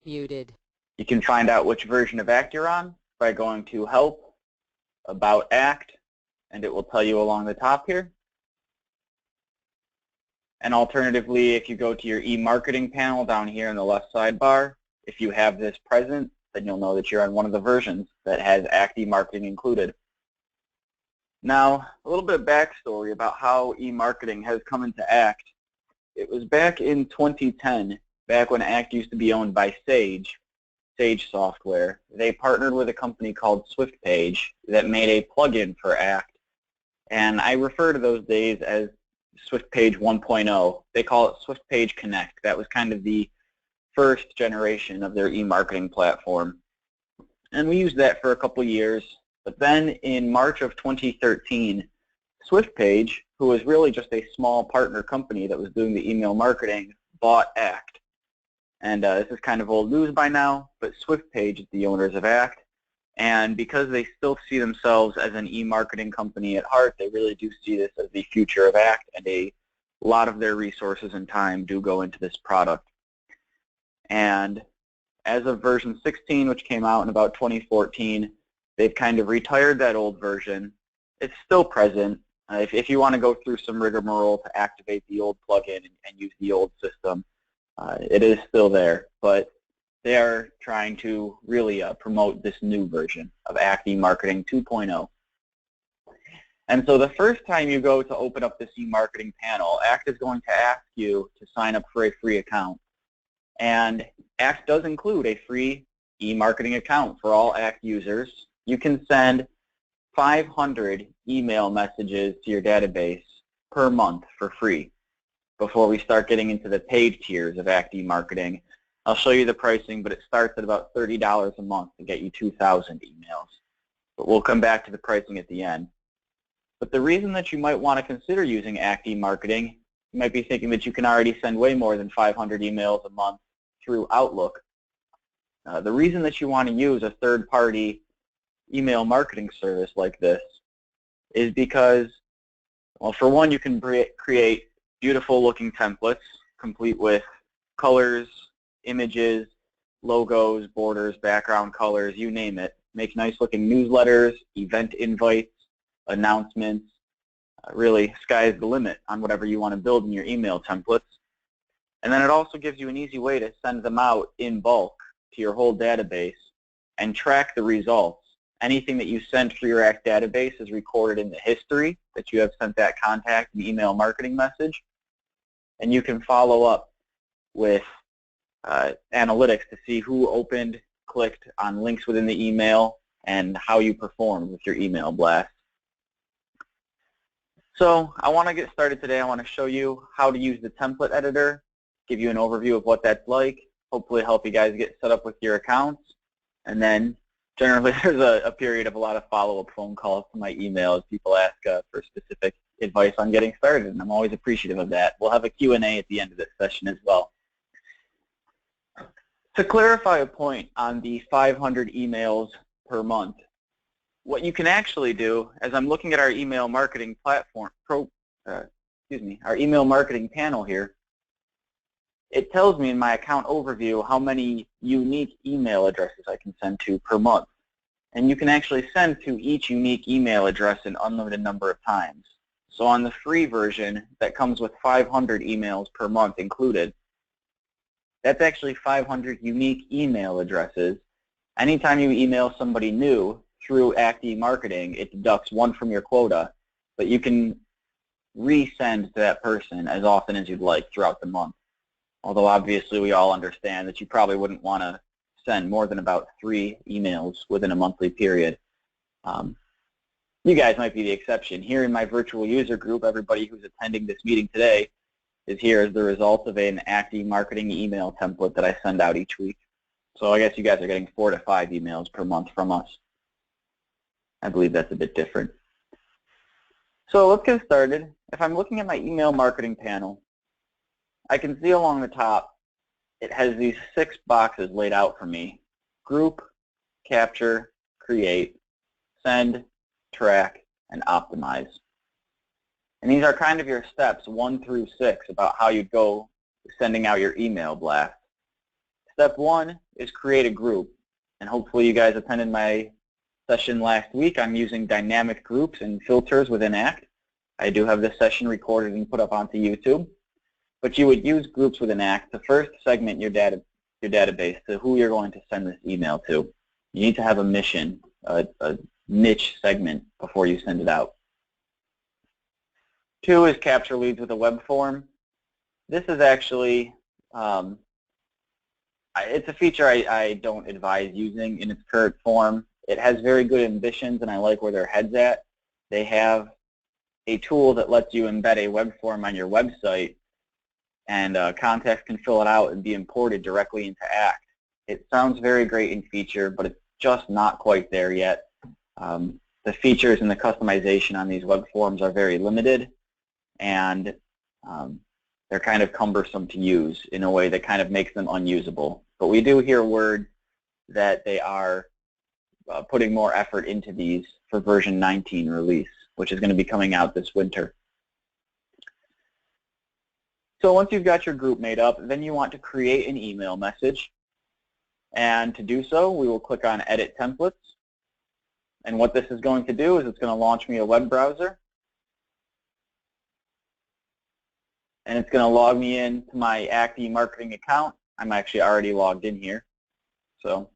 Muted. You can find out which version of ACT you're on by going to Help, About ACT, and it will tell you along the top here. And alternatively, if you go to your e-marketing panel down here in the left sidebar, if you have this present, then you'll know that you're on one of the versions that has ACT e-marketing included. Now, a little bit of backstory about how e-marketing has come into ACT. It was back in 2010, back when ACT used to be owned by Sage software. They partnered with a company called Swiftpage that made a plugin for ACT. And I refer to those days as Swiftpage 1.0. They call it Swiftpage Connect. That was kind of the first generation of their e-marketing platform. And we used that for a couple years. But then in March of 2013, Swiftpage, who was really just a small partner company that was doing the email marketing, bought ACT. And this is kind of old news by now, but Swiftpage is the owners of ACT. And because they still see themselves as an e-marketing company at heart, they really do see this as the future of ACT, and a lot of their resources and time do go into this product. And as of version 16, which came out in about 2014, they've kind of retired that old version. It's still present. If you want to go through some rigmarole to activate the old plugin and use the old system, it is still there, but they are trying to really promote this new version of ACT e-marketing 2.0. And so the first time you go to open up this e-marketing panel, ACT is going to ask you to sign up for a free account. And ACT does include a free e-marketing account for all ACT users. You can send 500 email messages to your database per month for free before we start getting into the paid tiers of ACT e-marketing. I'll show you the pricing, but it starts at about $30 a month to get you 2,000 emails. But we'll come back to the pricing at the end. But the reason that you might want to consider using ACT e-marketing, you might be thinking that you can already send way more than 500 emails a month through Outlook. The reason that you want to use a third-party email marketing service like this is because, well, for one, you can create beautiful-looking templates complete with colors, images, logos, borders, background colors, you name it. Make nice-looking newsletters, event invites, announcements. Really, sky's the limit on whatever you want to build in your email templates. And then it also gives you an easy way to send them out in bulk to your whole database and track the results. Anything that you send through your ACT database is recorded in the history that you have sent that contact an email marketing message. And you can follow up with analytics to see who opened, clicked on links within the email, and how you performed with your email blast. So I want to get started today. I want to show you how to use the template editor, give you an overview of what that's like, hopefully help you guys get set up with your accounts, and then generally there's a period of a lot of follow-up phone calls to my email as people ask for specific advice on getting started, and I'm always appreciative of that. We'll have a Q&A at the end of this session as well. To clarify a point on the 500 emails per month, what you can actually do, as I'm looking at our email marketing platform, our email marketing panel here, it tells me in my account overview how many unique email addresses I can send to per month. And you can actually send to each unique email address an unlimited number of times. So on the free version that comes with 500 emails per month included, that's actually 500 unique email addresses. Anytime you email somebody new through ACT e-marketing, it deducts one from your quota, but you can resend to that person as often as you'd like throughout the month. Although obviously we all understand that you probably wouldn't want to send more than about 3 emails within a monthly period. You guys might be the exception. Here in my virtual user group, everybody who's attending this meeting today is here as the result of an ACT e-marketing email template that I send out each week. So I guess you guys are getting 4 to 5 emails per month from us. I believe that's a bit different. So let's get started. If I'm looking at my email marketing panel, I can see along the top it has these 6 boxes laid out for me: group, capture, create, send, track, and optimize. And these are kind of your steps 1 through 6 about how you'd go sending out your email blast. Step one is create a group. And hopefully you guys attended my session last week. I'm using dynamic groups and filters within ACT. I do have this session recorded and put up onto YouTube. But you would use groups within ACT to first segment your database to who you're going to send this email to. You need to have a mission, a niche segment before you send it out. 2 is capture leads with a web form. This is actually, it's a feature I don't advise using in its current form. It has very good ambitions, and I like where their head's at. They have a tool that lets you embed a web form on your website, and contacts can fill it out and be imported directly into ACT. It sounds very great in feature, but it's just not quite there yet. The features and the customization on these web forms are very limited, and they're kind of cumbersome to use in a way that kind of makes them unusable. But we do hear word that they are putting more effort into these for version 19 release, which is going to be coming out this winter. So once you've got your group made up, then you want to create an email message. And to do so, we will click on Edit Templates. And what this is going to do is it's going to launch me a web browser. And it's going to log me into my ACT eMarketing account. I'm actually already logged in here, so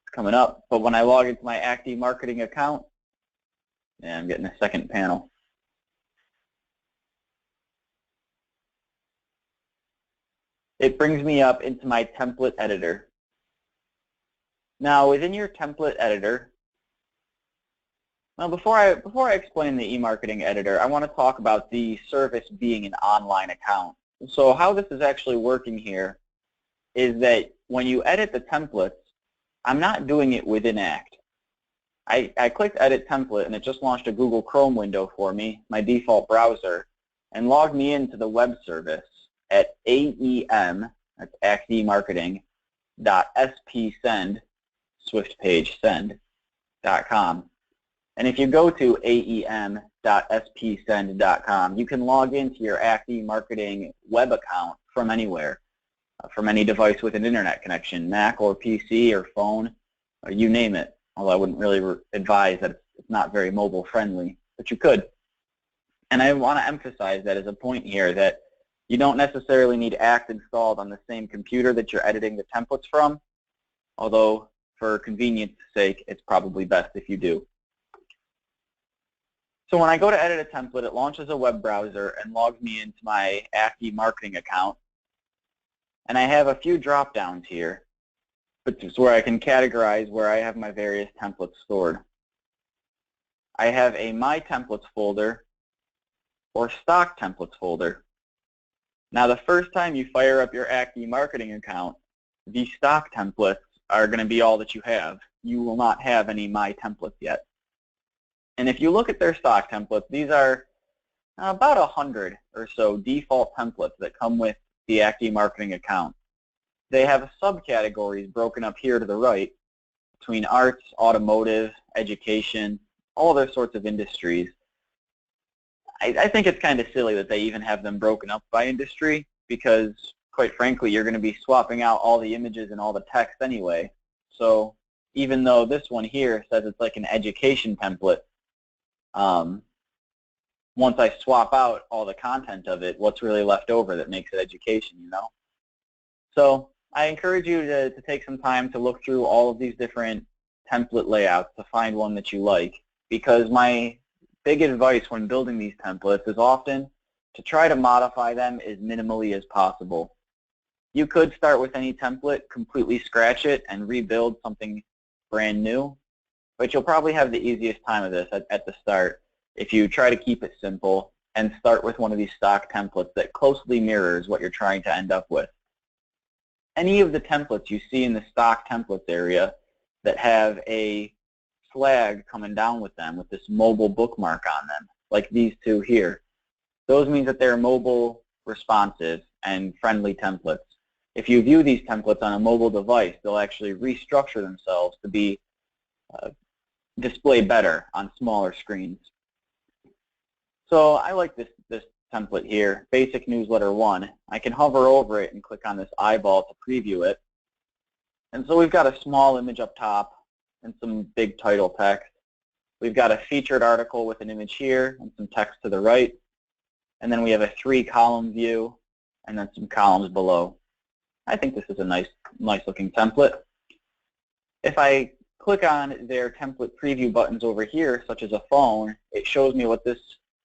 it's coming up. But when I log into my ACT eMarketing account, yeah, I'm getting a second panel. It brings me up into my template editor. Now, within your template editor, well, before I explain the eMarketing editor, I want to talk about the service being an online account. So how this is actually working here is that when you edit the templates, I'm not doing it within ACT. I clicked Edit Template, and it just launched a Google Chrome window for me, my default browser, and logged me into the web service at AEM, that's ACT eMarketing, .spsend, Swiftpage send.com. And if you go to aem.spsend.com, you can log into your ACT eMarketing web account from anywhere, from any device with an internet connection, Mac or PC or phone, or you name it. Although I wouldn't really advise that it's not very mobile friendly, but you could. And I want to emphasize that as a point here that you don't necessarily need ACT installed on the same computer that you're editing the templates from, although for convenience sake, it's probably best if you do. So when I go to edit a template, it launches a web browser and logs me into my ACT eMarketing account. And I have a few drop-downs here, which is where I can categorize where I have my various templates stored. I have a My Templates folder or Stock Templates folder. Now, the first time you fire up your ACT eMarketing account, the stock templates are going to be all that you have. You will not have any My Templates yet. And if you look at their stock templates, these are about 100 or so default templates that come with the ACT eMarketing account. They have subcategories broken up here to the right between arts, automotive, education, all other sorts of industries. I think it's kind of silly that they even have them broken up by industry because, quite frankly, you're going to be swapping out all the images and all the text anyway. So even though this one here says it's like an education template, once I swap out all the content of it, what's really left over that makes it education, you know? So I encourage you to take some time to look through all of these different template layouts to find one that you like, because my big advice when building these templates is often to try to modify them as minimally as possible. You could start with any template, completely scratch it, and rebuild something brand new, but you'll probably have the easiest time of this at the start if you try to keep it simple and start with one of these stock templates that closely mirrors what you're trying to end up with. Any of the templates you see in the stock templates area that have a flag coming down with them with this mobile bookmark on them, like these two here, those mean that they're mobile responsive and friendly templates. If you view these templates on a mobile device, they'll actually restructure themselves to be display better on smaller screens. So I like this template here, Basic Newsletter 1. I can hover over it and click on this eyeball to preview it. And so we've got a small image up top and some big title text. We've got a featured article with an image here and some text to the right. And then we have a 3-column view and then some columns below. I think this is a nice looking template. If I click on their template preview buttons over here, such as a phone, it shows me what this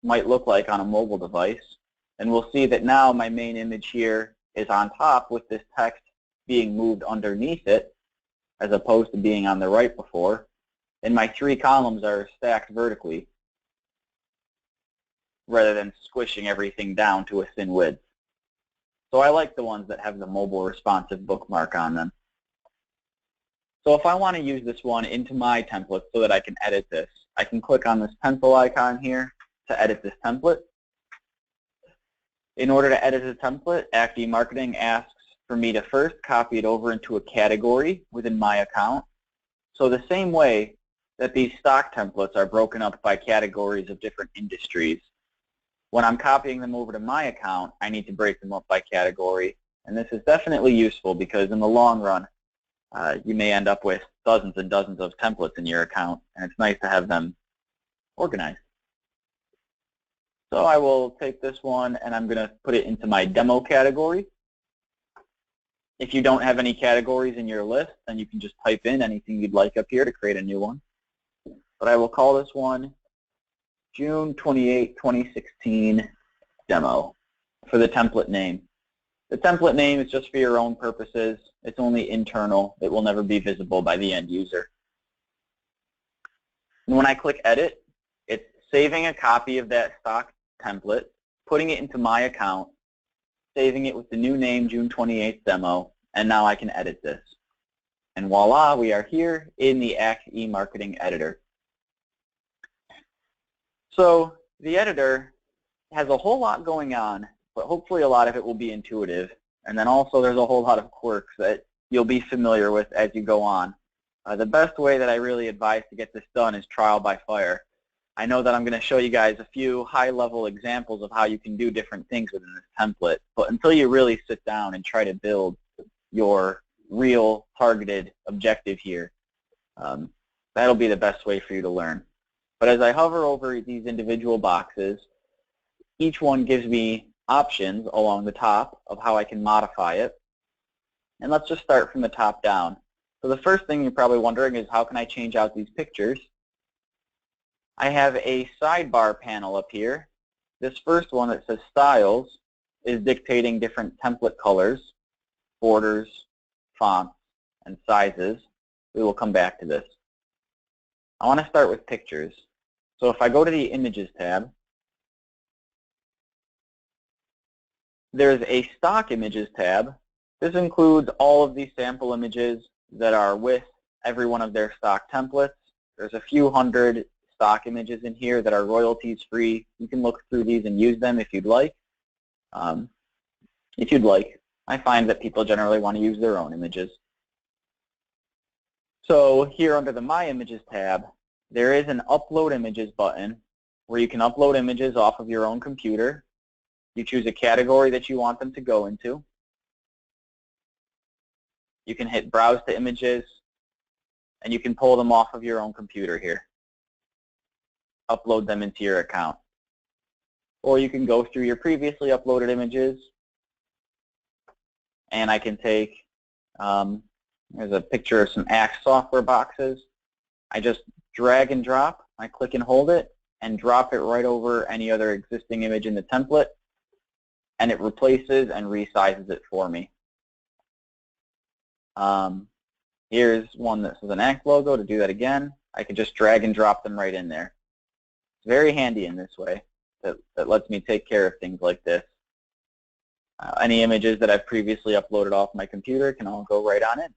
might look like on a mobile device. And we'll see that now my main image here is on top with this text being moved underneath it as opposed to being on the right before. And my 3 columns are stacked vertically rather than squishing everything down to a thin width. So I like the ones that have the mobile responsive bookmark on them. So if I want to use this one into my template so that I can edit this, I can click on this pencil icon here to edit this template. In order to edit a template, Act eMarketing asks for me to first copy it over into a category within my account. So the same way that these stock templates are broken up by categories of different industries, when I'm copying them over to my account, I need to break them up by category. And this is definitely useful because in the long run, you may end up with dozens and dozens of templates in your account, and it's nice to have them organized. So I will take this one and I'm going to put it into my demo category. If you don't have any categories in your list, then you can just type in anything you'd like up here to create a new one. But I will call this one June 28, 2016 Demo for the template name. The template name is just for your own purposes. It's only internal. It will never be visible by the end user. And when I click Edit, it's saving a copy of that stock template, putting it into my account, saving it with the new name, June 28th Demo, and now I can edit this. And voila, we are here in the Act eMarketing editor. So the editor has a whole lot going on, but hopefully a lot of it will be intuitive. And then also there's a whole lot of quirks that you'll be familiar with as you go on. The best way that I really advise to get this done is trial by fire. I know that I'm going to show you guys a few high-level examples of how you can do different things within this template, but until you really sit down and try to build your real targeted objective here, that'll be the best way for you to learn. But as I hover over these individual boxes, each one gives me options along the top of how I can modify it. And let's just start from the top down. So the first thing you're probably wondering is, how can I change out these pictures? I have a sidebar panel up here. This first one that says Styles is dictating different template colors, borders, fonts, and sizes. We will come back to this. I want to start with pictures. So if I go to the Images tab, there's a Stock Images tab. This includes all of these sample images that are with every one of their stock templates. There's a few hundred stock images in here that are royalties free. You can look through these and use them if you'd like. I find that people generally want to use their own images. So here under the My Images tab, there is an Upload Images button where you can upload images off of your own computer. You choose a category that you want them to go into. You can hit Browse to Images, and you can pull them off of your own computer here. Upload them into your account. Or you can go through your previously uploaded images, and I can take, there's a picture of some Axe software boxes. I just drag and drop. I click and hold it and drop it right over any other existing image in the template, and it replaces and resizes it for me. Here's one that says an Axe logo. To do that again, I can just drag and drop them right in there. It's very handy in this way. That lets me take care of things like this. Any images that I've previously uploaded off my computer can all go right on in.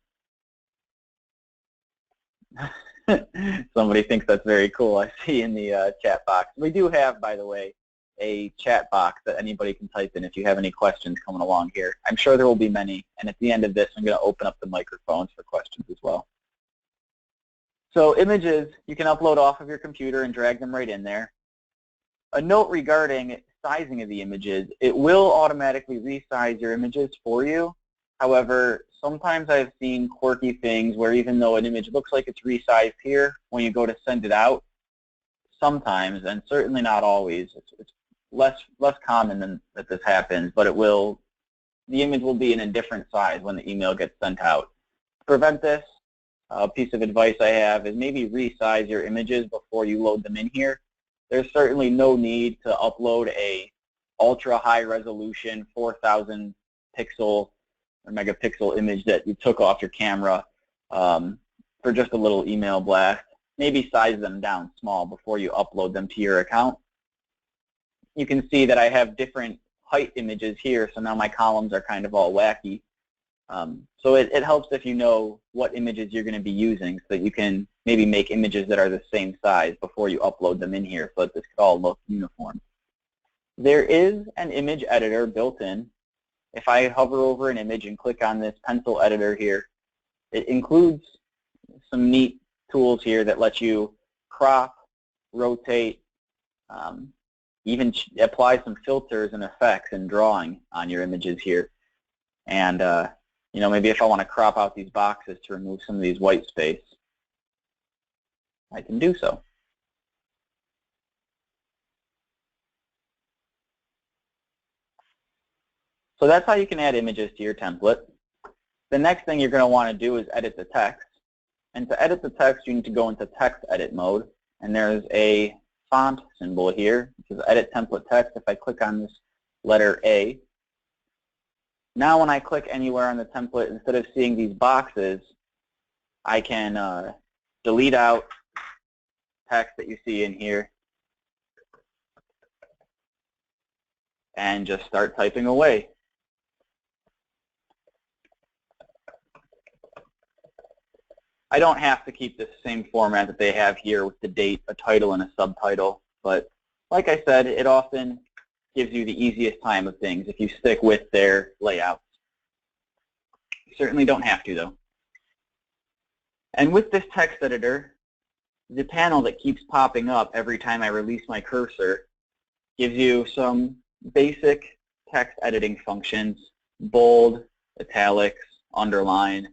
Somebody thinks that's very cool, I see in the chat box. We do have, by the way, a chat box that anybody can type in if you have any questions coming along here. I'm sure there will be many, and at the end of this I'm going to open up the microphones for questions as well. So images, you can upload off of your computer and drag them right in there. A note regarding sizing of the images, it will automatically resize your images for you. However, sometimes I've seen quirky things where even though an image looks like it's resized here, when you go to send it out, sometimes, and certainly not always, it's less common than that this happens, but the image will be in a different size when the email gets sent out. To prevent this, a piece of advice I have is maybe resize your images before you load them in here. There's certainly no need to upload a ultra high resolution 4,000 pixel or megapixel image that you took off your camera for just a little email blast. Maybe size them down small before you upload them to your account. You can see that I have different height images here, so now my columns are kind of all wacky. So it helps if you know what images you're going to be using so that you can maybe make images that are the same size before you upload them in here so that this could all look uniform. There is an image editor built in. If I hover over an image and click on this pencil editor here, it includes some neat tools here that let you crop, rotate, even apply some filters and effects and drawing on your images here. And you know, maybe if I want to crop out these boxes to remove some of these white space, I can do so. So that's how you can add images to your template. The next thing you're going to want to do is edit the text. And to edit the text, you need to go into text edit mode. And there's a font symbol here, which is edit template text. If I click on this letter A, now when I click anywhere on the template, instead of seeing these boxes, I can delete out text that you see in here and just start typing away. I don't have to keep the same format that they have here with the date, a title, and a subtitle, but like I said, it often gives you the easiest time of things if you stick with their layouts. You certainly don't have to, though. And with this text editor, the panel that keeps popping up every time I release my cursor gives you some basic text editing functions: bold, italics, underline,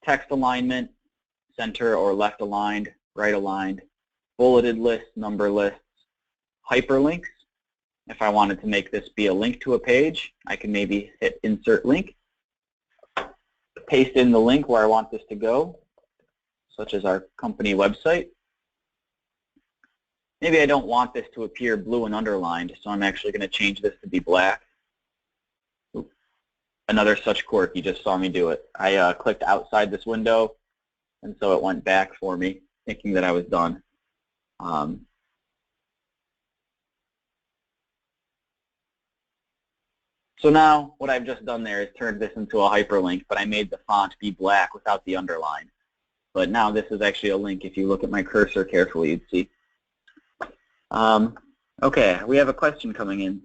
text alignment, center or left aligned, right aligned, bulleted lists, number lists, hyperlinks. If I wanted to make this be a link to a page, I can maybe hit insert link, paste in the link where I want this to go, such as our company website. Maybe I don't want this to appear blue and underlined, so I'm actually going to change this to be black. Another such quirk, you just saw me do it. I clicked outside this window, and so it went back for me, thinking that I was done. So now what I've just done there is turned this into a hyperlink, but I made the font be black without the underline. But now this is actually a link. If you look at my cursor carefully, you'd see. Okay, we have a question coming in.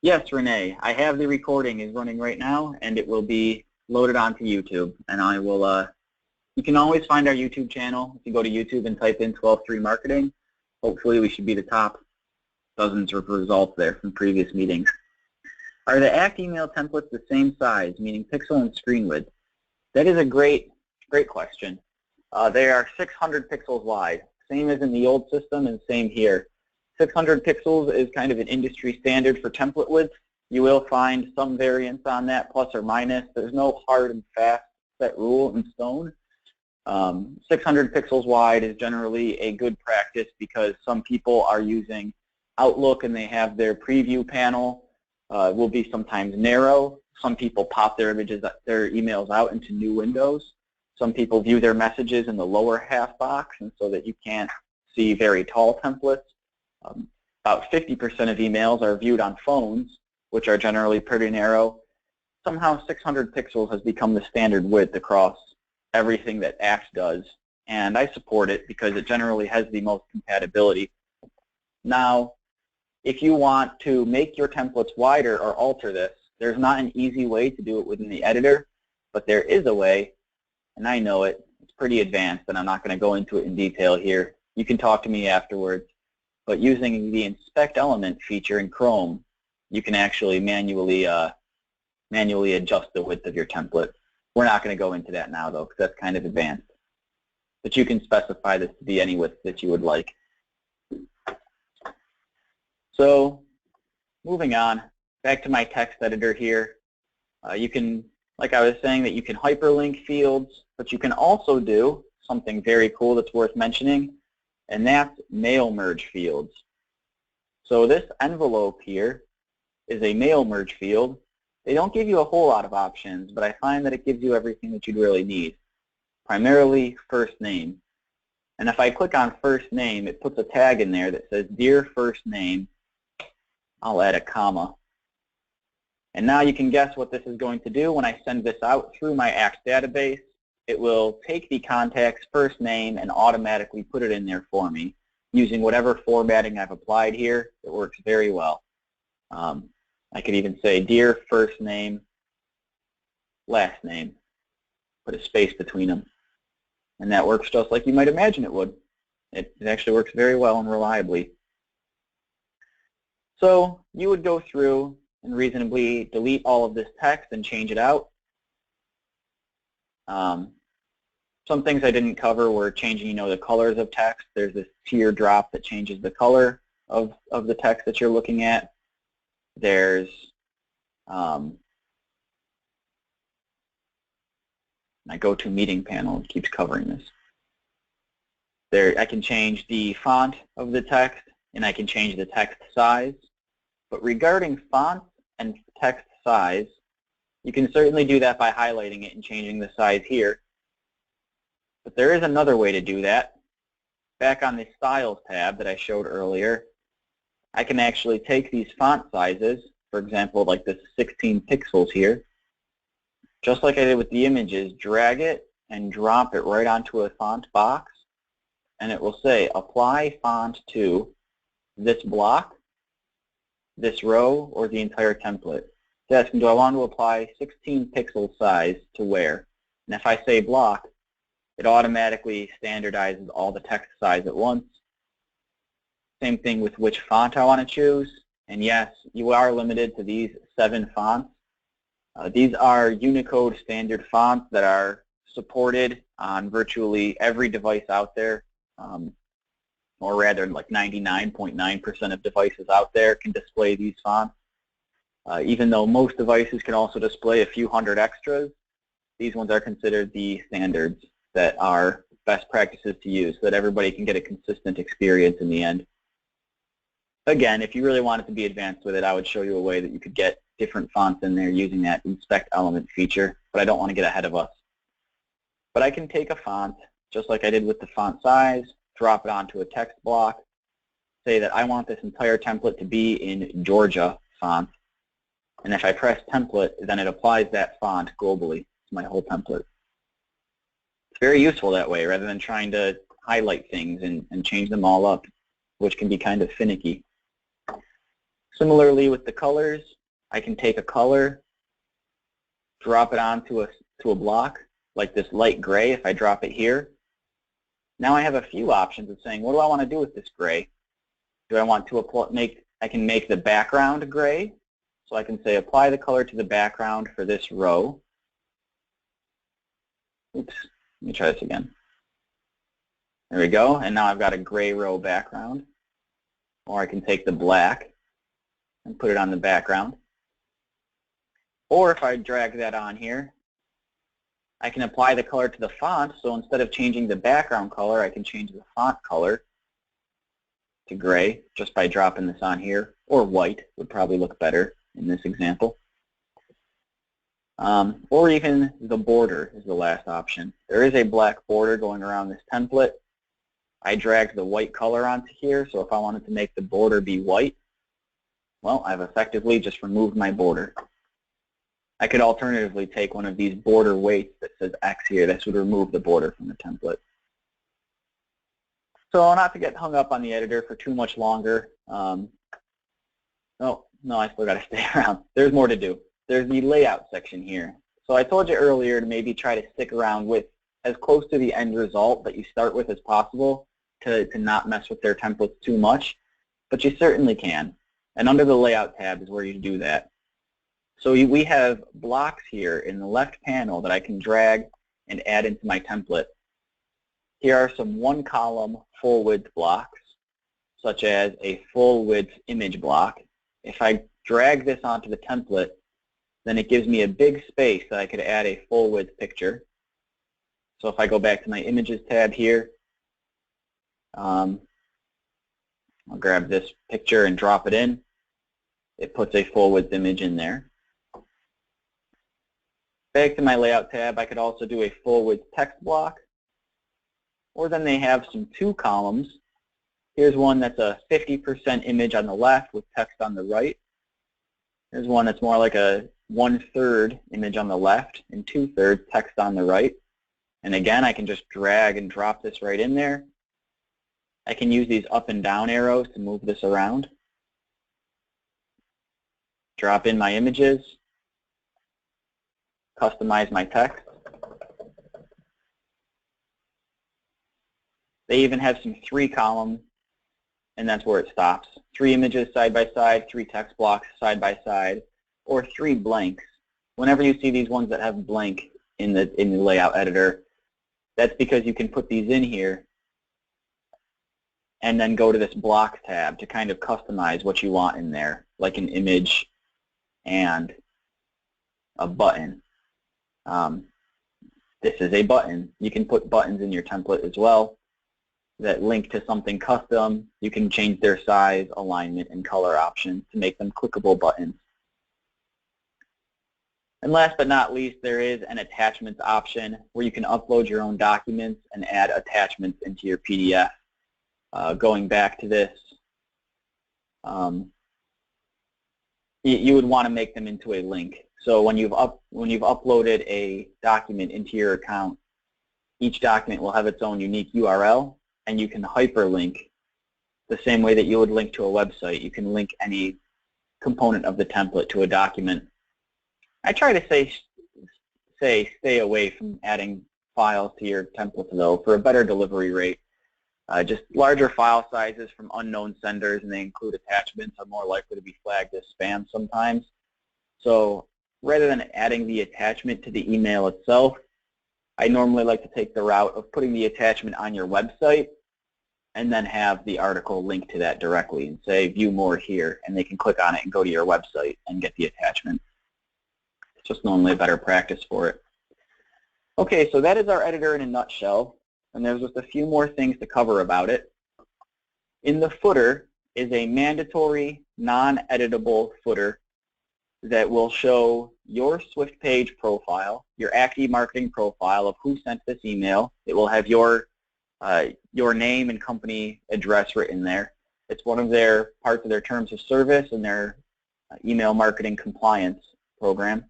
Yes, Renee, I have the recording is running right now, and it will be loaded onto YouTube. And I will, you can always find our YouTube channel. If you go to YouTube and type in 12-3 marketing, hopefully we should be the top dozens of results there from previous meetings. Are the ACT email templates the same size, meaning pixel and screen width? That is a great question. They are 600 pixels wide, same as in the old system and same here. 600 pixels is kind of an industry standard for template width. You will find some variance on that, plus or minus. There's no hard and fast set rule in stone. 600 pixels wide is generally a good practice because some people are using Outlook and they have their preview panel will be sometimes narrow. Some people pop their emails out into new windows. Some people view their messages in the lower half box, and so that you can't see very tall templates. About 50% of emails are viewed on phones, which are generally pretty narrow. Somehow 600 pixels has become the standard width across everything that ACT does, and I support it because it generally has the most compatibility. Now, if you want to make your templates wider or alter this, there's not an easy way to do it within the editor, but there is a way, and I know it. It's pretty advanced, and I'm not going to go into it in detail here. You can talk to me afterwards. But using the inspect element feature in Chrome, you can actually manually manually adjust the width of your template. We're not going to go into that now, though, because that's kind of advanced. But you can specify this to be any width that you would like. So moving on, back to my text editor here. You can, like I was saying, that you can hyperlink fields, but you can also do something very cool that's worth mentioning, and that's mail merge fields. So this envelope here is a mail merge field. They don't give you a whole lot of options, but I find that it gives you everything that you'd really need, primarily first name. And if I click on first name, it puts a tag in there that says, Dear First Name. I'll add a comma. And now you can guess what this is going to do when I send this out through my ACTS database. It will take the contact's first name and automatically put it in there for me using whatever formatting I've applied here. It works very well. I could even say, Dear First Name, Last Name. Put a space between them. And that works just like you might imagine it would. It actually works very well and reliably. So you would go through and reasonably delete all of this text and change it out. Some things I didn't cover were changing, the colors of text. There's this teardrop that changes the color of the text that you're looking at. There's my go-to meeting panel keeps covering this. There, I can change the font of the text, and I can change the text size. But regarding font and text size, you can certainly do that by highlighting it and changing the size here. But there is another way to do that. Back on the Styles tab that I showed earlier, I can actually take these font sizes, for example, like this 16 pixels here, just like I did with the images, drag it and drop it right onto a font box, and it will say, apply font to this block, this row, or the entire template. It's asking, do I want to apply 16 pixel size to where? And if I say block, it automatically standardizes all the text size at once. Same thing with which font I want to choose. And yes, you are limited to these 7 fonts. These are Unicode standard fonts that are supported on virtually every device out there, or rather like 99.9% of devices out there can display these fonts. Even though most devices can also display a few hundred extras, these ones are considered the standards that are best practices to use so that everybody can get a consistent experience in the end. Again, if you really wanted to be advanced with it, I would show you a way that you could get different fonts in there using that inspect element feature, but I don't want to get ahead of us. But I can take a font, just like I did with the font size, drop it onto a text block, say that I want this entire template to be in Georgia font, and if I press template, then it applies that font globally to my whole template. It's very useful that way, rather than trying to highlight things and change them all up, which can be kind of finicky. Similarly with the colors, I can take a color, drop it onto a block, like this light gray. If I drop it here, now I have a few options of saying, what do I want to do with this gray? Do I want to I can make the background gray, so I can say apply the color to the background for this row. Oops, let me try this again. There we go, and now I've got a gray row background. Or I can take the black and put it on the background. Or if I drag that on here, I can apply the color to the font, so instead of changing the background color, I can change the font color to gray just by dropping this on here, or white would probably look better in this example. Or even the border is the last option. There is a black border going around this template. I dragged the white color onto here, so if I wanted to make the border be white, well, I've effectively just removed my border. I could alternatively take one of these border weights that says X here. This would remove the border from the template. So not to get hung up on the editor for too much longer. No, I still got to stay around. There's more to do. There's the layout section here. So I told you earlier to maybe try to stick around with as close to the end result that you start with as possible to not mess with their templates too much, but you certainly can. And under the layout tab is where you do that. So we have blocks here in the left panel that I can drag and add into my template. Here are some one-column full-width blocks, such as a full-width image block. If I drag this onto the template, then it gives me a big space that I could add a full-width picture. So if I go back to my Images tab here, I'll grab this picture and drop it in. It puts a full-width image in there. Back to my Layout tab, I could also do a full-width text block. Or then they have some two columns. Here's one that's a 50% image on the left with text on the right. Here's one that's more like a 1/3 image on the left and 2/3 text on the right. And again, I can just drag and drop this right in there. I can use these up and down arrows to move this around. Drop in my images. Customize my text. They even have some 3-column, and that's where it stops. 3 images side by side, 3 text blocks side by side, or 3 blanks. Whenever you see these ones that have blank in the layout editor, that's because you can put these in here and then go to this block tab to kind of customize what you want in there, like an image and a button. This is a button. You can put buttons in your template as well that link to something custom. You can change their size, alignment, and color options to make them clickable buttons. And last but not least, there is an attachments option where you can upload your own documents and add attachments into your PDF. Going back to this, you would want to make them into a link. So when you've uploaded a document into your account, each document will have its own unique URL, and you can hyperlink the same way that you would link to a website. You can link any component of the template to a document. I try to stay away from adding files to your template, though, for a better delivery rate. Just larger file sizes from unknown senders, and they include attachments, are more likely to be flagged as spam sometimes. So rather than adding the attachment to the email itself, I normally like to take the route of putting the attachment on your website and then have the article linked to that directly and say view more here, and they can click on it and go to your website and get the attachment. It's just normally a better practice for it. Okay, so that is our editor in a nutshell, and there's just a few more things to cover about it. In the footer is a mandatory non-editable footer that will show your Swiftpage profile, your Active Marketing profile of who sent this email. It will have your name and company address written there. It's one of their parts of their terms of service and their email marketing compliance program.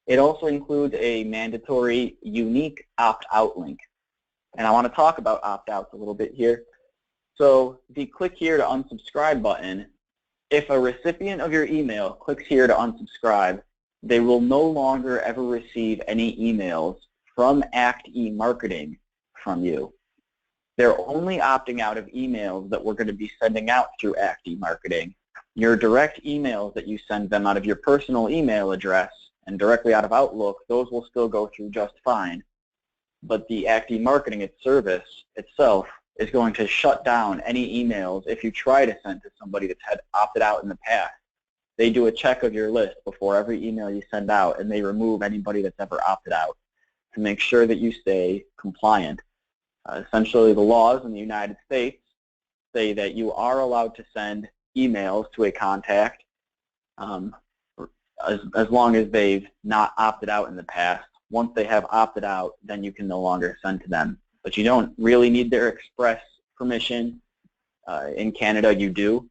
It also includes a mandatory unique opt-out link. And I want to talk about opt-outs a little bit here. So the click here to unsubscribe button, if a recipient of your email clicks here to unsubscribe, they will no longer ever receive any emails from Active Marketing from you. They're only opting out of emails that we're going to be sending out through Active Marketing. Your direct emails that you send them out of your personal email address and directly out of Outlook, those will still go through just fine. But the Active Marketing service itself is going to shut down any emails if you try to send to somebody that's had opted out in the past. They do a check of your list before every email you send out, and they remove anybody that's ever opted out to make sure that you stay compliant. Essentially, the laws in the United States say that you are allowed to send emails to a contact as long as they've not opted out in the past. Once they have opted out, then you can no longer send to them. But you don't really need their express permission. In Canada, you do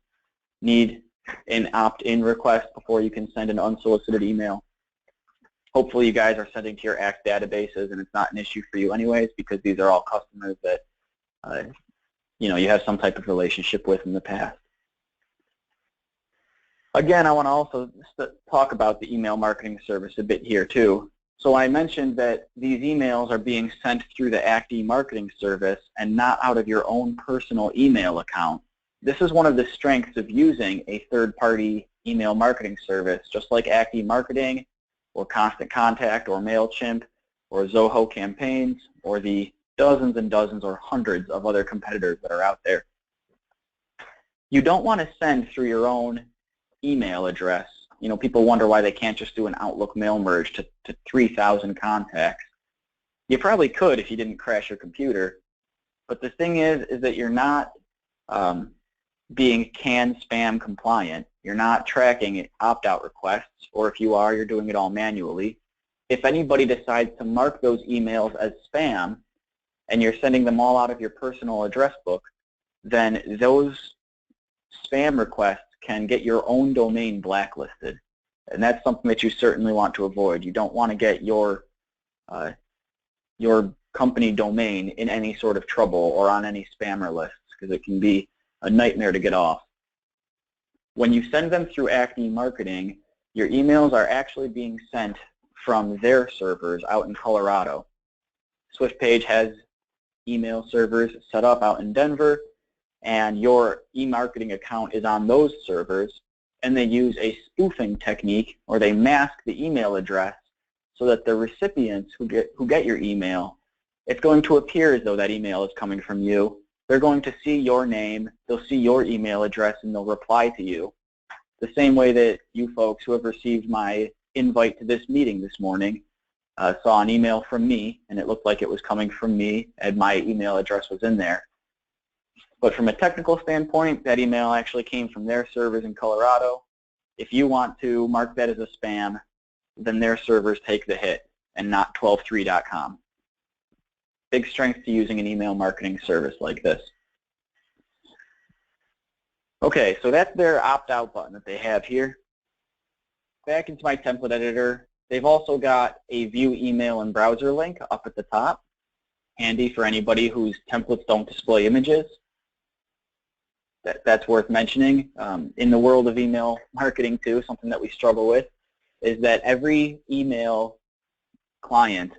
need an opt-in request before you can send an unsolicited email. Hopefully you guys are sending to your ACT databases and it's not an issue for you anyways, because these are all customers that you have some type of relationship with in the past. Again, I want to also talk about the email marketing service a bit here too. So I mentioned that these emails are being sent through the Active Marketing service and not out of your own personal email account. This is one of the strengths of using a third-party email marketing service, just like Active Marketing or Constant Contact or MailChimp or Zoho Campaigns or the dozens and dozens or hundreds of other competitors that are out there. You don't want to send through your own email address. You know, people wonder why they can't just do an Outlook mail merge to 3,000 contacts. You probably could if you didn't crash your computer, but the thing is that you're not being CAN spam compliant. You're not tracking opt-out requests, or if you are, you're doing it all manually. If anybody decides to mark those emails as spam and you're sending them all out of your personal address book, then those spam requests can get your own domain blacklisted, and that's something that you certainly want to avoid. You don't want to get your company domain in any sort of trouble or on any spammer lists, because it can be a nightmare to get off. When you send them through Active Marketing, your emails are actually being sent from their servers out in Colorado. Swiftpage has email servers set up out in Denver, and your e-marketing account is on those servers, and they use a spoofing technique, or they mask the email address so that the recipients who get your email, it's going to appear as though that email is coming from you. They're going to see your name, they'll see your email address, and they'll reply to you. The same way that you folks who have received my invite to this meeting this morning saw an email from me, and it looked like it was coming from me, and my email address was in there. But from a technical standpoint, that email actually came from their servers in Colorado. If you want to mark that as a spam, then their servers take the hit, and not 123.com. Big strength to using an email marketing service like this. Okay, so that's their opt-out button that they have here. Back into my template editor, they've also got a view email and browser link up at the top, handy for anybody whose templates don't display images. That's worth mentioning. In the world of email marketing too, something that we struggle with is that every email client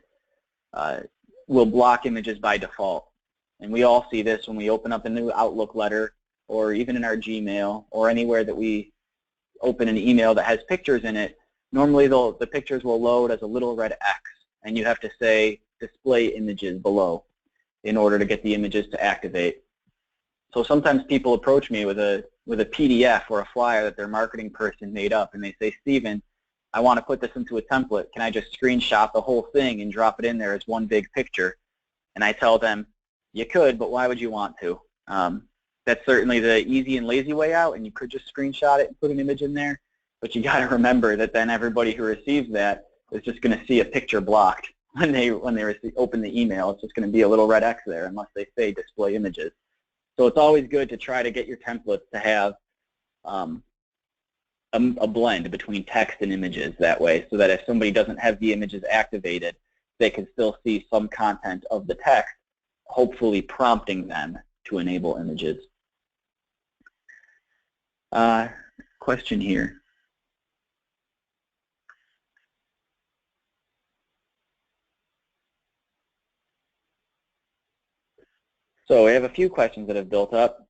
will block images by default. And we all see this when we open up a new Outlook letter, or even in our Gmail, or anywhere that we open an email that has pictures in it. Normally the pictures will load as a little red X, and you have to say display images below in order to get the images to activate. So sometimes people approach me with a PDF or a flyer that their marketing person made up, and they say, Stephen, I want to put this into a template. Can I just screenshot the whole thing and drop it in there as one big picture? And I tell them, you could, but why would you want to? That's certainly the easy and lazy way out, and you could just screenshot it and put an image in there. But you got to remember that then everybody who receives that is just going to see a picture blocked when they open the email. It's just going to be a little red X there unless they say display images. So it's always good to try to get your templates to have a blend between text and images that way, so that if somebody doesn't have the images activated, they can still see some content of the text, hopefully prompting them to enable images. Question here. So we have a few questions that have built up.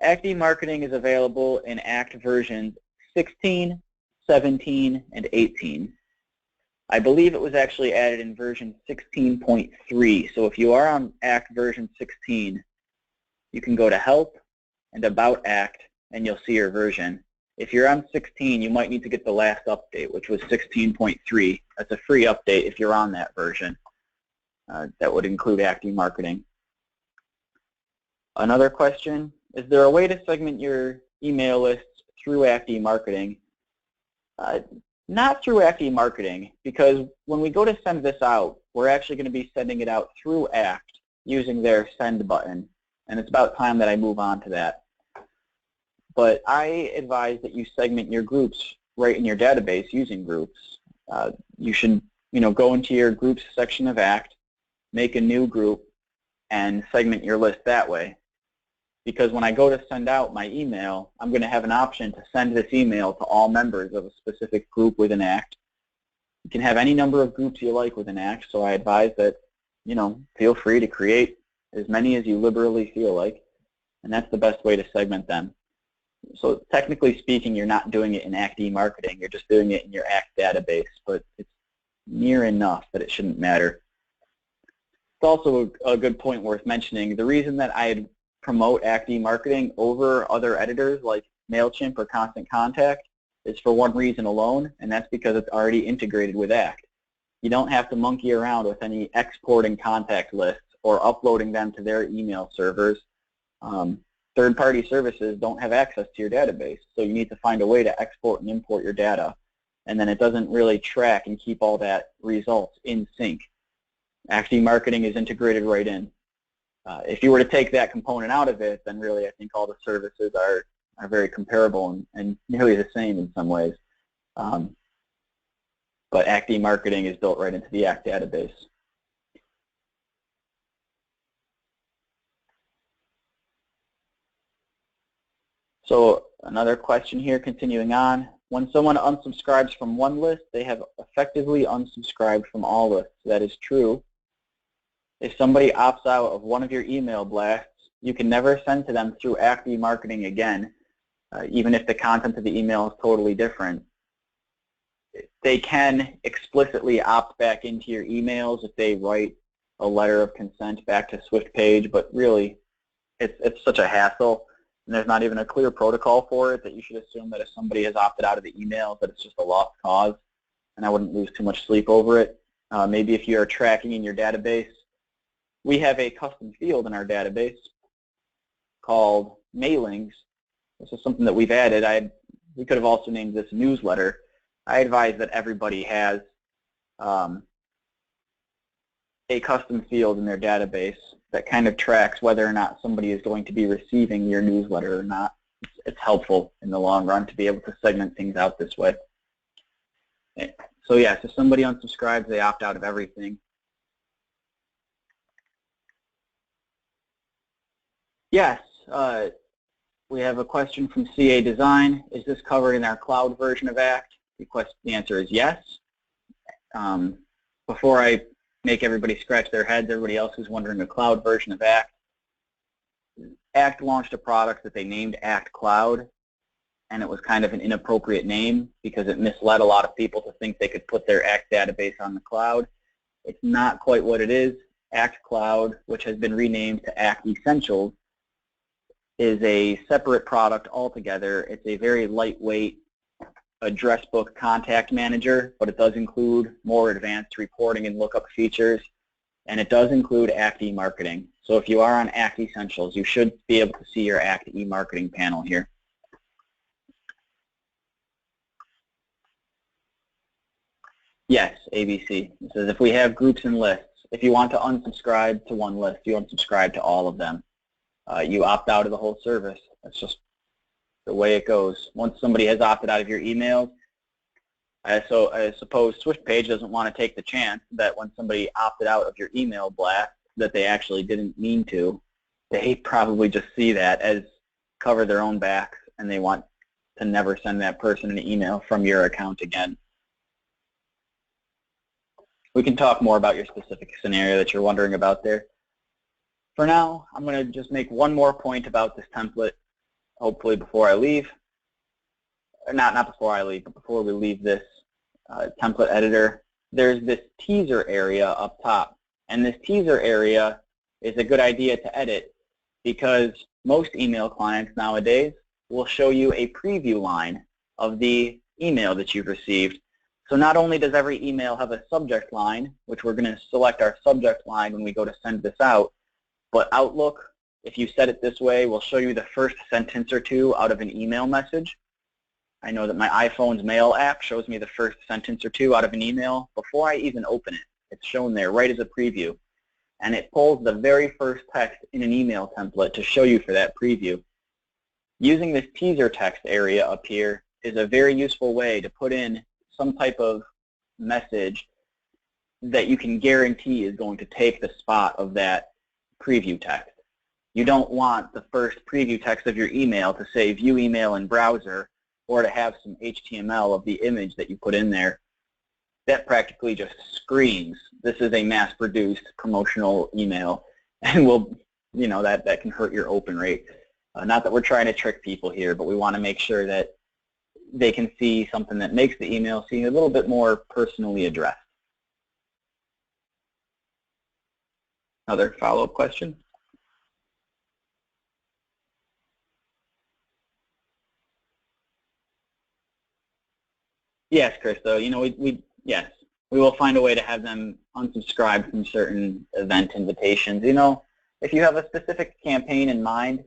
Active Marketing is available in ACT versions 16, 17, and 18. I believe it was actually added in version 16.3. So if you are on ACT version 16, you can go to Help and About ACT, and you'll see your version. If you're on 16, you might need to get the last update, which was 16.3. That's a free update if you're on that version. That would include Active Marketing. Another question, is there a way to segment your email lists through Active Marketing? Not through Active Marketing, because when we go to send this out, we're actually going to be sending it out through ACT using their send button, and it's about time that I move on to that. But I advise that you segment your groups right in your database using groups. You should, go into your groups section of ACT, make a new group, and segment your list that way. Because when I go to send out my email, I'm going to have an option to send this email to all members of a specific group within ACT. You can have any number of groups you like within ACT, so I advise that, feel free to create as many as you liberally feel like, and that's the best way to segment them. So technically speaking, you're not doing it in ACT e-marketing. You're just doing it in your ACT database, but it's near enough that it shouldn't matter. It's also a good point worth mentioning. The reason that I promote ACT e-marketing over other editors like MailChimp or Constant Contact is for one reason alone, and that's because it's already integrated with ACT. You don't have to monkey around with any exporting contact lists or uploading them to their email servers. Third-party services don't have access to your database, so you need to find a way to export and import your data, and then it doesn't really track and keep all that results in sync. ACT e-marketing is integrated right in. If you were to take that component out of it, then really I think all the services are very comparable and nearly the same in some ways. But ACT e-marketing is built right into the ACT database. So another question here, continuing on. When someone unsubscribes from one list, they have effectively unsubscribed from all lists. That is true. If somebody opts out of one of your email blasts, you can never send to them through ACT e-marketing again, even if the content of the email is totally different. They can explicitly opt back into your emails if they write a letter of consent back to Swiftpage, but really it's such a hassle, and there's not even a clear protocol for it, that you should assume that if somebody has opted out of the emails that it's just a lost cause, and I wouldn't lose too much sleep over it. Maybe if you are tracking in your database, we have a custom field in our database called mailings. This is something that we've added. We could have also named this newsletter. I advise that everybody has a custom field in their database that kind of tracks whether or not somebody is going to be receiving your newsletter or not. It's helpful in the long run to be able to segment things out this way. So yes, if somebody unsubscribes, they opt out of everything. Yes, we have a question from CA Design. Is this covered in our cloud version of ACT? The answer is yes. Before I make everybody scratch their heads, everybody else who's wondering the cloud version of ACT, ACT launched a product that they named ACT Cloud, and it was kind of an inappropriate name because it misled a lot of people to think they could put their ACT database on the cloud. It's not quite what it is. ACT Cloud, which has been renamed to ACT Essentials, is a separate product altogether. It's a very lightweight address book contact manager, but it does include more advanced reporting and lookup features, and it does include ACT e-marketing. So if you are on ACT Essentials, you should be able to see your ACT e-marketing panel here. Yes, ABC. It says if we have groups and lists, if you want to unsubscribe to one list, you unsubscribe to all of them. You opt out of the whole service. That's just the way it goes. Once somebody has opted out of your emails, so I suppose Swiftpage doesn't want to take the chance that when somebody opted out of your email blast that they actually didn't mean to. They probably just see that as cover their own backs, and they want to never send that person an email from your account again. We can talk more about your specific scenario that you're wondering about there. For now, I'm going to just make one more point about this template, hopefully before I leave. Or not before I leave, but before we leave this template editor. There's this teaser area up top, and this teaser area is a good idea to edit because most email clients nowadays will show you a preview line of the email that you've received. So not only does every email have a subject line, which we're going to select our subject line when we go to send this out, but Outlook, if you set it this way, will show you the first sentence or two out of an email message. I know that my iPhone's mail app shows me the first sentence or two out of an email before I even open it. It's shown there right as a preview. And it pulls the very first text in an email template to show you for that preview. Using this teaser text area up here is a very useful way to put in some type of message that you can guarantee is going to take the spot of that preview text. You don't want the first preview text of your email to say view email in browser or to have some HTML of the image that you put in there. That practically just screams, this is a mass-produced promotional email, and will, that can hurt your open rate. Not that we're trying to trick people here, but we want to make sure that they can see something that makes the email seem a little bit more personally addressed. Another follow-up question? Yes, Chris. So, you know, yes, we will find a way to have them unsubscribe from certain event invitations. You know, if you have a specific campaign in mind,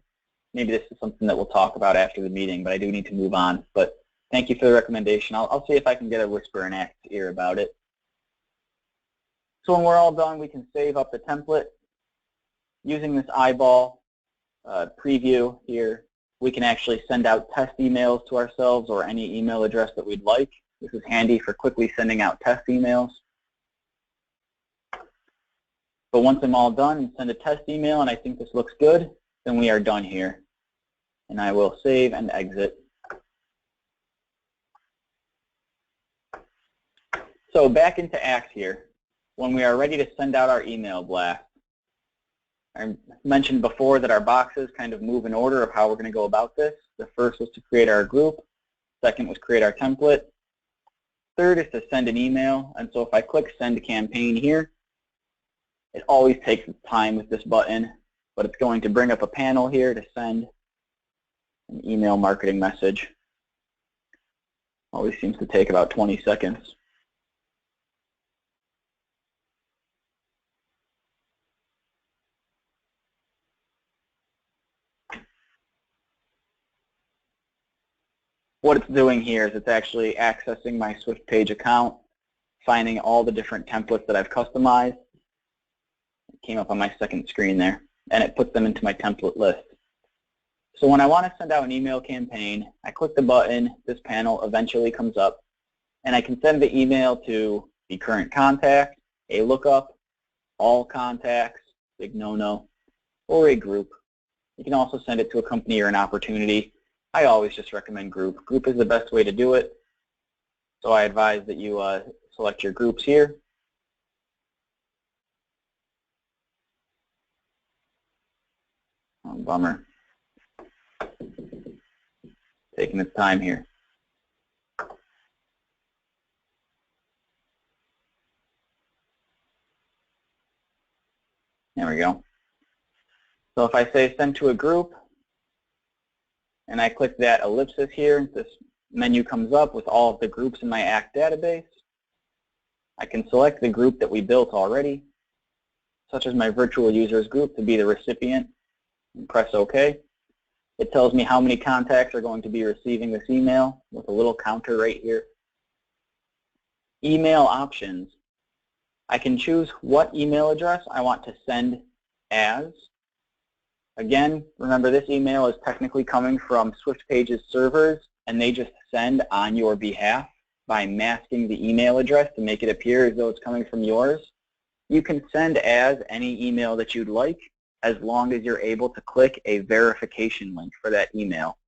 maybe this is something that we'll talk about after the meeting, but I do need to move on. But thank you for the recommendation. I'll see if I can get a whisper in Act's ear about it. So when we're all done, we can save up the template. Using this eyeball preview here, we can actually send out test emails to ourselves or any email address that we'd like. This is handy for quickly sending out test emails. But once I'm all done and send a test email and I think this looks good, then we are done here. And I will save and exit. So back into Act here. When we are ready to send out our email blast, I mentioned before that our boxes kind of move in order of how we're going to go about this. The first was to create our group. Second was create our template. Third is to send an email. And so if I click Send Campaign here, it always takes time with this button, but it's going to bring up a panel here to send an email marketing message. Always seems to take about 20 seconds. What it's doing here is it's actually accessing my Swiftpage account, finding all the different templates that I've customized. It came up on my second screen there, and it puts them into my template list. So when I want to send out an email campaign, I click the button, this panel eventually comes up, and I can send the email to the current contact, a lookup, all contacts, big no-no, or a group. You can also send it to a company or an opportunity. I always just recommend group. Group is the best way to do it. So I advise that you select your groups here. Oh, bummer. Taking its time here. There we go. So if I say send to a group, and I click that ellipsis here, this menu comes up with all of the groups in my ACT database. I can select the group that we built already, such as my virtual users group, to be the recipient, and press OK. It tells me how many contacts are going to be receiving this email with a little counter right here. Email options. I can choose what email address I want to send as. Again, remember this email is technically coming from Swiftpage's servers, and they just send on your behalf by masking the email address to make it appear as though it's coming from yours. You can send as any email that you'd like, as long as you're able to click a verification link for that email.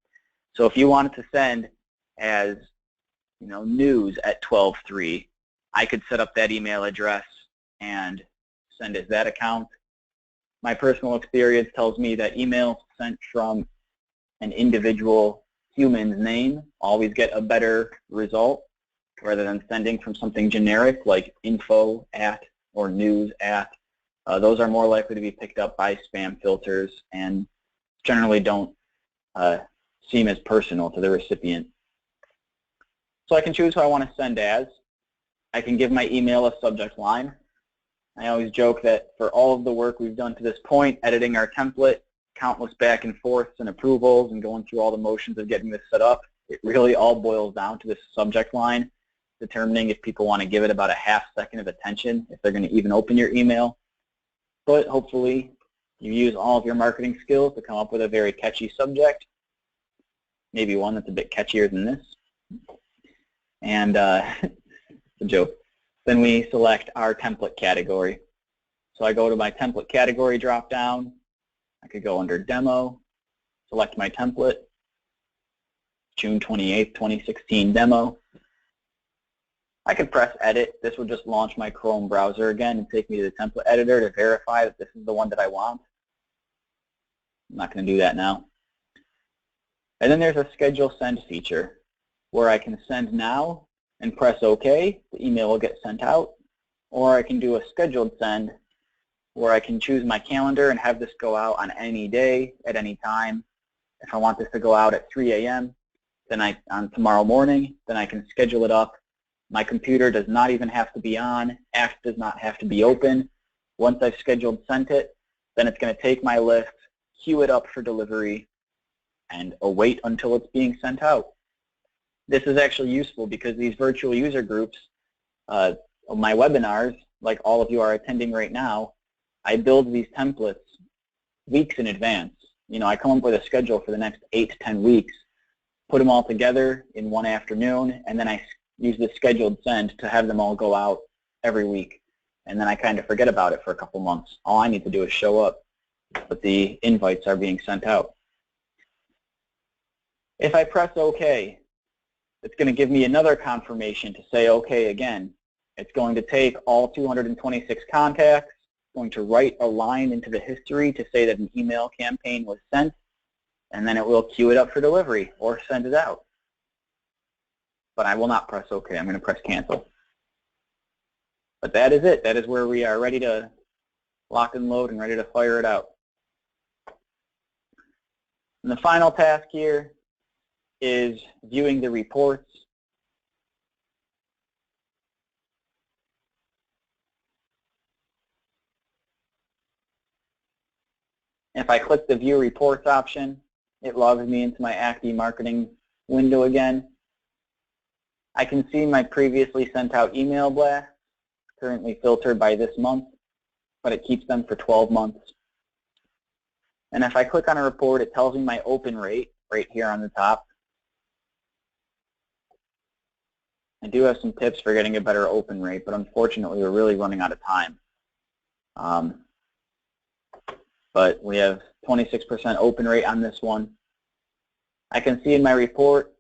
So if you wanted to send as, you know, news at 12:03, I could set up that email address and send as that account. My personal experience tells me that emails sent from an individual human's name always get a better result rather than sending from something generic like info at or news at. Those are more likely to be picked up by spam filters and generally don't seem as personal to the recipient. So I can choose who I want to send as. I can give my email a subject line. I always joke that for all of the work we've done to this point, editing our template, countless back and forths and approvals and going through all the motions of getting this set up, it really all boils down to this subject line, determining if people want to give it about a half second of attention, if they're going to even open your email. But hopefully you use all of your marketing skills to come up with a very catchy subject, maybe one that's a bit catchier than this. And it's a joke. Then we select our template category. So I go to my template category drop-down. I could go under Demo, select my template, June 28th, 2016 demo. I could press Edit. This would just launch my Chrome browser again and take me to the template editor to verify that this is the one that I want. I'm not going to do that now. And then there's a schedule send feature where I can send now and press OK. The email will get sent out. Or I can do a scheduled send where I can choose my calendar and have this go out on any day at any time. If I want this to go out at 3 a.m., then on tomorrow morning, then I can schedule it up. My computer does not even have to be on. Act does not have to be open. Once I've scheduled sent it, then it's going to take my list, queue it up for delivery, and await until it's being sent out. This is actually useful because these virtual user groups, my webinars, like all of you are attending right now, I build these templates weeks in advance. You know, I come up with a schedule for the next 8 to 10 weeks, put them all together in one afternoon, and then I use the scheduled send to have them all go out every week. And then I kind of forget about it for a couple months. All I need to do is show up, but the invites are being sent out. If I press OK, it's going to give me another confirmation to say OK again. It's going to take all 226 contacts, going to write a line into the history to say that an email campaign was sent, and then it will queue it up for delivery or send it out. But I will not press OK. I'm going to press cancel. But that is it. That is where we are ready to lock and load and ready to fire it out. And the final task here is viewing the reports. If I click the View Reports option, it logs me into my Active Marketing window again. I can see my previously sent out email blasts, currently filtered by this month, but it keeps them for 12 months. And if I click on a report, it tells me my open rate right here on the top. I do have some tips for getting a better open rate, but unfortunately we're really running out of time. But we have 26% open rate on this one. I can see in my report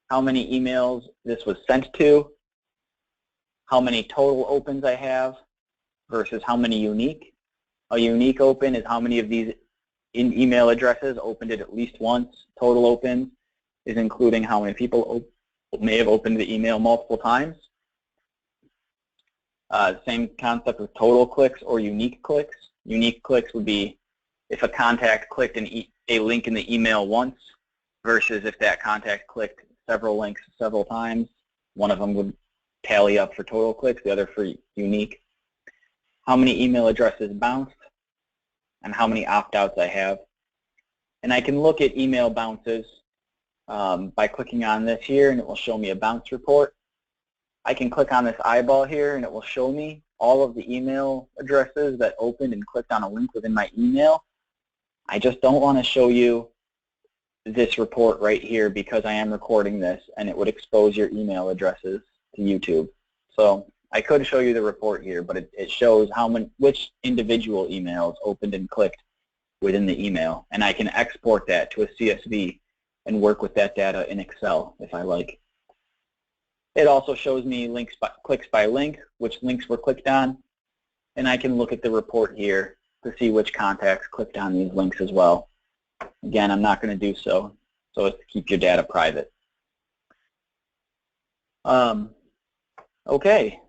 how many emails this was sent to, how many total opens I have versus how many unique. A unique open is how many of these email addresses opened it at least once. Total opens is including how many people may have opened the email multiple times. Same concept with total clicks or unique clicks. Unique clicks would be if a contact clicked a link in the email once versus if that contact clicked several links several times. One of them would tally up for total clicks, the other for unique. How many email addresses bounced and how many opt-outs I have. And I can look at email bounces by clicking on this here, and it will show me a bounce report. I can click on this eyeball here, and it will show me all of the email addresses that opened and clicked on a link within my email. I just don't want to show you this report right here because I am recording this, and it would expose your email addresses to YouTube. So I could show you the report here, but it shows which individual emails opened and clicked within the email, and I can export that to a CSV and work with that data in Excel if I like. It also shows me clicks by link, which links were clicked on, and I can look at the report here to see which contacts clicked on these links as well. Again, I'm not going to do so as to keep your data private. Okay,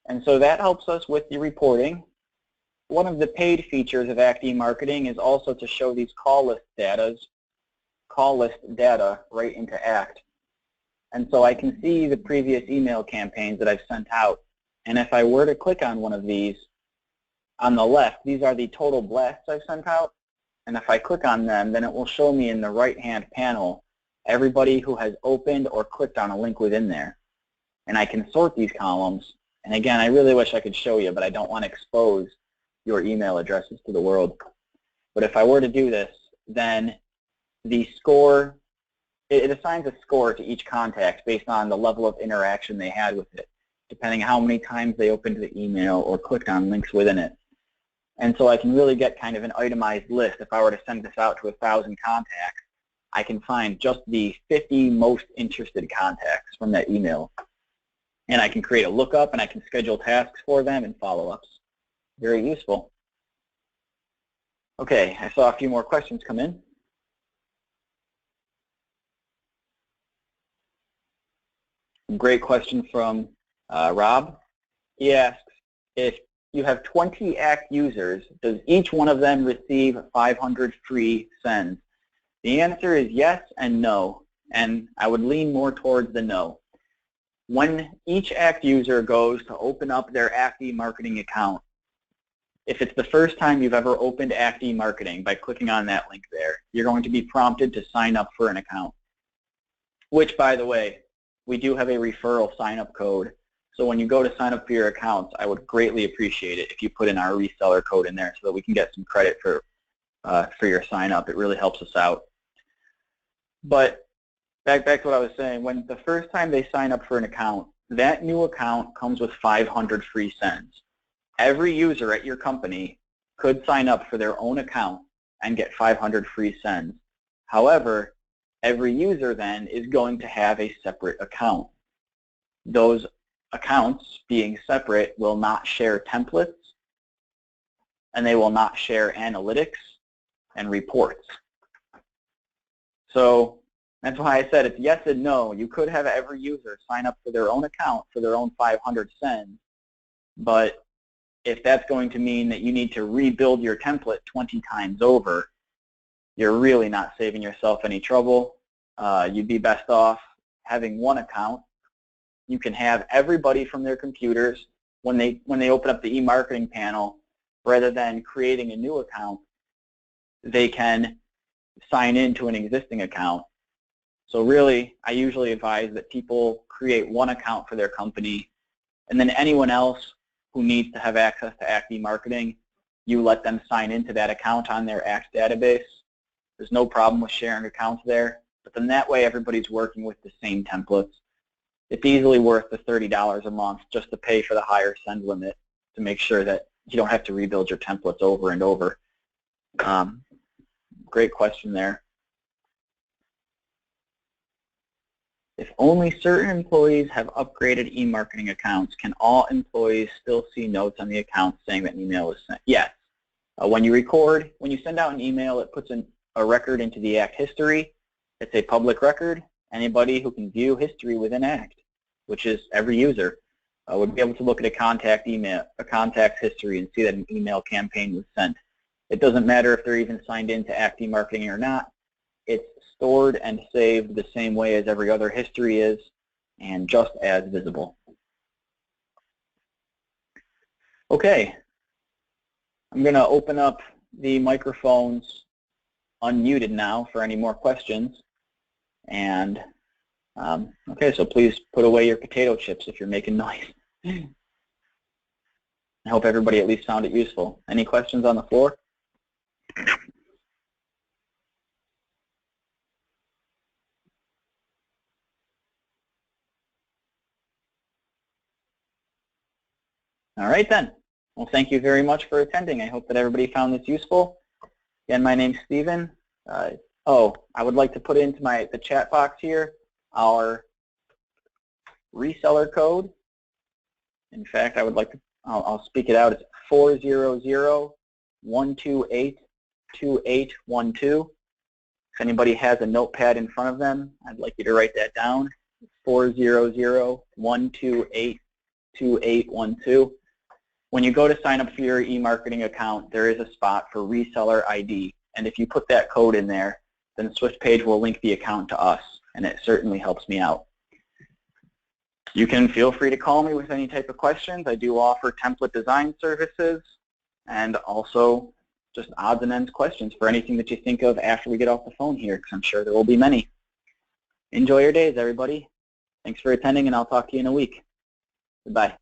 and so that helps us with the reporting. One of the paid features of Active Marketing is also to show these call list data right into ACT. And so I can see the previous email campaigns that I've sent out. And if I were to click on one of these, on the left, these are the total blasts I've sent out. And if I click on them, then it will show me in the right-hand panel everybody who has opened or clicked on a link within there. And I can sort these columns. And again, I really wish I could show you, but I don't want to expose your email addresses to the world. But if I were to do this, then the score, it assigns a score to each contact based on the level of interaction they had with it, depending on how many times they opened the email or clicked on links within it. And so I can really get kind of an itemized list. If I were to send this out to 1,000 contacts, I can find just the 50 most interested contacts from that email. And I can create a lookup, and I can schedule tasks for them and follow-ups. Very useful. Okay, I saw a few more questions come in. Great question from Rob. He asks, if you have 20 ACT users, does each one of them receive 500 free sends? The answer is yes and no, and I would lean more towards the no. When each ACT user goes to open up their ACT eMarketing account, if it's the first time you've ever opened ACT eMarketing by clicking on that link there, you're going to be prompted to sign up for an account, which, by the way, we do have a referral sign-up code. So when you go to sign up for your accounts, I would greatly appreciate it if you put in our reseller code in there so that we can get some credit for your sign-up. It really helps us out. But back to what I was saying, when the first time they sign up for an account, that new account comes with 500 free sends. Every user at your company could sign up for their own account and get 500 free sends. However, every user then is going to have a separate account. Those accounts, being separate, will not share templates, and they will not share analytics and reports. So that's why I said it's yes and no. You could have every user sign up for their own account for their own 500 sends, but if that's going to mean that you need to rebuild your template 20 times over, you're really not saving yourself any trouble. You'd be best off having one account. You can have everybody from their computers, when they open up the eMarketing panel, rather than creating a new account, they can sign into an existing account. So really, I usually advise that people create one account for their company, and then anyone else who needs to have access to ACT eMarketing, you let them sign into that account on their ACT database. There's no problem with sharing accounts there, but then that way everybody's working with the same templates. It's easily worth the $30 a month just to pay for the higher send limit to make sure that you don't have to rebuild your templates over and over. Great question there. If only certain employees have upgraded eMarketing accounts, can all employees still see notes on the account saying that an email was sent? Yes. When you send out an email, it puts a record into the ACT history. It's a public record. Anybody who can view history within ACT, which is every user, would be able to look at a contact history and see that an email campaign was sent. It doesn't matter if they're even signed into ACT eMarketing or not. It's stored and saved the same way as every other history is, and just as visible. Okay, I'm going to open up the microphones unmuted now for any more questions. And okay, so please put away your potato chips if you're making noise. I hope everybody at least found it useful. Any questions on the floor? All right then. Well, thank you very much for attending. I hope that everybody found this useful. Again, my name's Steven. I would like to put into the chat box here our reseller code. In fact, I would like to, I'll speak it out. It's 400-128-2812. If anybody has a notepad in front of them, I'd like you to write that down. 400-128-2812. When you go to sign up for your eMarketing account, there is a spot for Reseller ID. And if you put that code in there, then Swiftpage will link the account to us, and it certainly helps me out. You can feel free to call me with any type of questions. I do offer template design services and also just odds and ends questions for anything that you think of after we get off the phone here, because I'm sure there will be many. Enjoy your days, everybody. Thanks for attending, and I'll talk to you in a week. Goodbye.